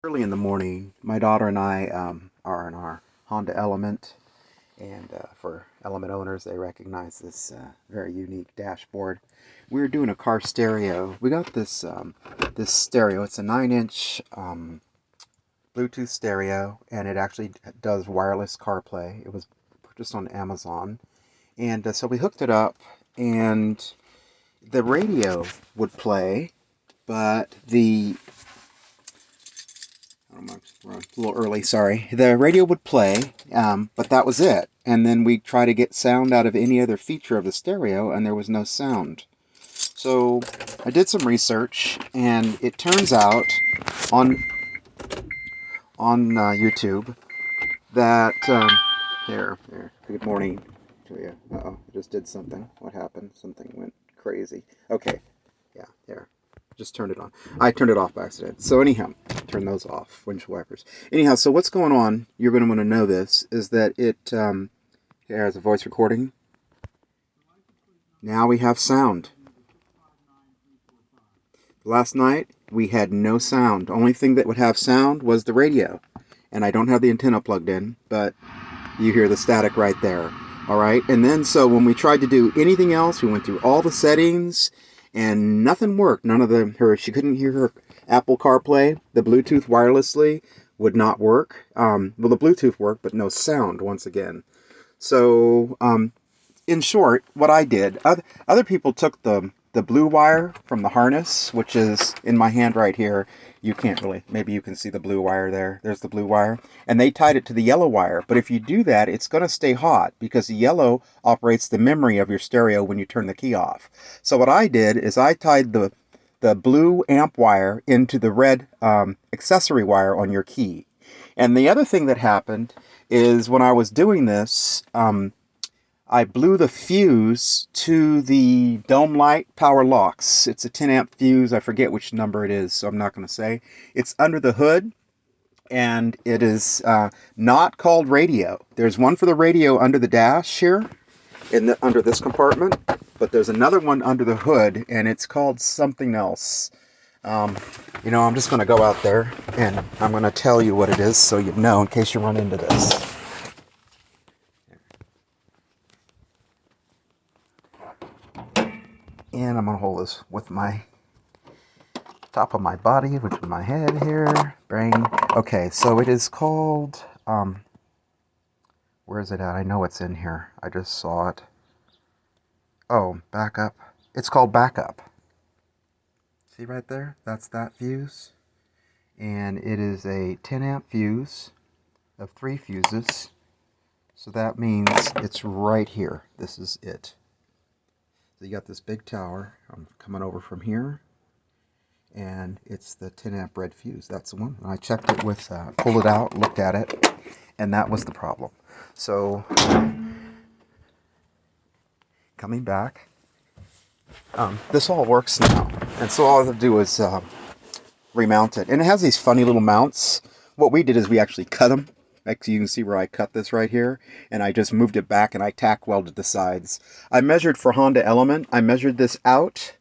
Early in the morning, my daughter and I are in our Honda Element, and for Element owners, they recognize this very unique dashboard. We were doing a car stereo. We got this stereo. It's a 9-inch Bluetooth stereo, and it actually does wireless CarPlay. It was purchased on Amazon, and so we hooked it up, and the radio would play, but we're a little early, sorry. The radio would play, but that was it. And then we try to get sound out of any other feature of the stereo, and there was no sound. So I did some research, and it turns out on YouTube that here. Good morning to you. Uh-oh, I just did something. What happened? Something went crazy. Okay, yeah, there. Just turned it on. I turned it off by accident. So anyhow, turn those off, windshield wipers. Anyhow, so what's going on, you're going to want to know this, is that it, here has a voice recording. Now we have sound. Last night, we had no sound. Only thing that would have sound was the radio. And I don't have the antenna plugged in, but you hear the static right there. All right, and then so when we tried to do anything else, we went through all the settings, and nothing worked. None of she couldn't hear her Apple CarPlay. The Bluetooth wirelessly would not work. Well, the Bluetooth worked, but no sound once again. So, in short, what I did, other people took the blue wire from the harness, which is in my hand right here. You can't really, maybe you can see the blue wire there. There's the blue wire. And they tied it to the yellow wire. But if you do that, it's going to stay hot because the yellow operates the memory of your stereo when you turn the key off. So what I did is I tied the blue amp wire into the red accessory wire on your key. And the other thing that happened is when I was doing this, I blew the fuse to the dome light power locks. It's a 10 amp fuse. I forget which number it is, so I'm not going to say. It's under the hood, and it is not called radio. There's one for the radio under the dash here, under this compartment, but there's another one under the hood, and it's called something else. I'm just going to go out there, and I'm going to tell you what it is so you know in case you run into this. And I'm going to hold this with my top of my body, which is my head here, brain. Okay, so it is called, where is it at? I know it's in here. I just saw it. Oh, backup. It's called backup. See right there? That's that fuse. And it is a 10 amp fuse of 3 fuses. So that means it's right here. This is it. So you got this big tower. I'm coming over from here, and it's the 10 amp red fuse. That's the one. And I checked it with, pulled it out, looked at it, and that was the problem. So, coming back, this all works now. And so all I have to do is remount it. And it has these funny little mounts. What we did is we actually cut them. Like you can see where I cut this right here, and I just moved it back and I tack welded the sides. I measured for Honda Element. I measured this out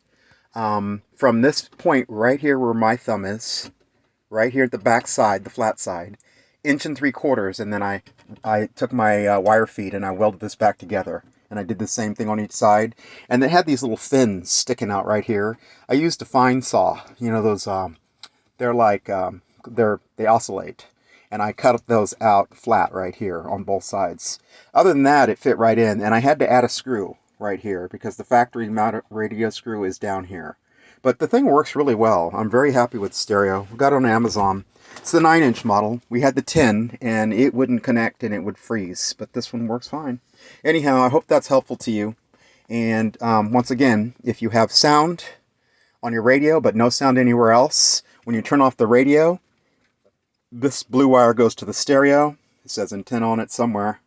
from this point right here where my thumb is, right here at the back side, the flat side, 1 3/4 inches, and then I took my wire feed and I welded this back together. And I did the same thing on each side. And it had these little fins sticking out right here. I used a fine saw. You know those, they're like, they oscillate. And I cut those out flat right here on both sides. Other than that, it fit right in, and I had to add a screw right here because the factory mounted radio screw is down here. But the thing works really well. I'm very happy with the stereo. We got it on Amazon. It's the 9-inch model. We had the 10, and it wouldn't connect and it would freeze, but this one works fine. Anyhow, I hope that's helpful to you. And once again, if you have sound on your radio but no sound anywhere else, when you turn off the radio, this blue wire goes to the stereo. It says antenna on it somewhere.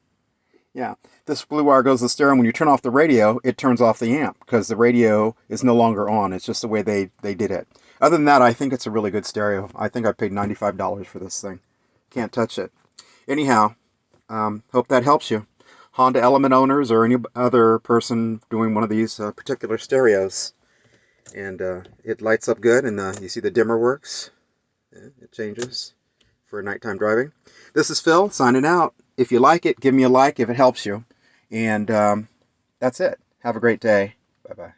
Yeah, this blue wire goes to the stereo. When you turn off the radio, it turns off the amp because the radio is no longer on. It's just the way they did it. Other than that, I think it's a really good stereo. I think I paid $95 for this thing. Can't touch it. Anyhow, hope that helps you. Honda Element owners or any other person doing one of these particular stereos. And it lights up good, and you see the dimmer works. It changes. for nighttime driving. This is Phil signing out. If you like it, give me a like if it helps you. And that's it. Have a great day. Bye-bye.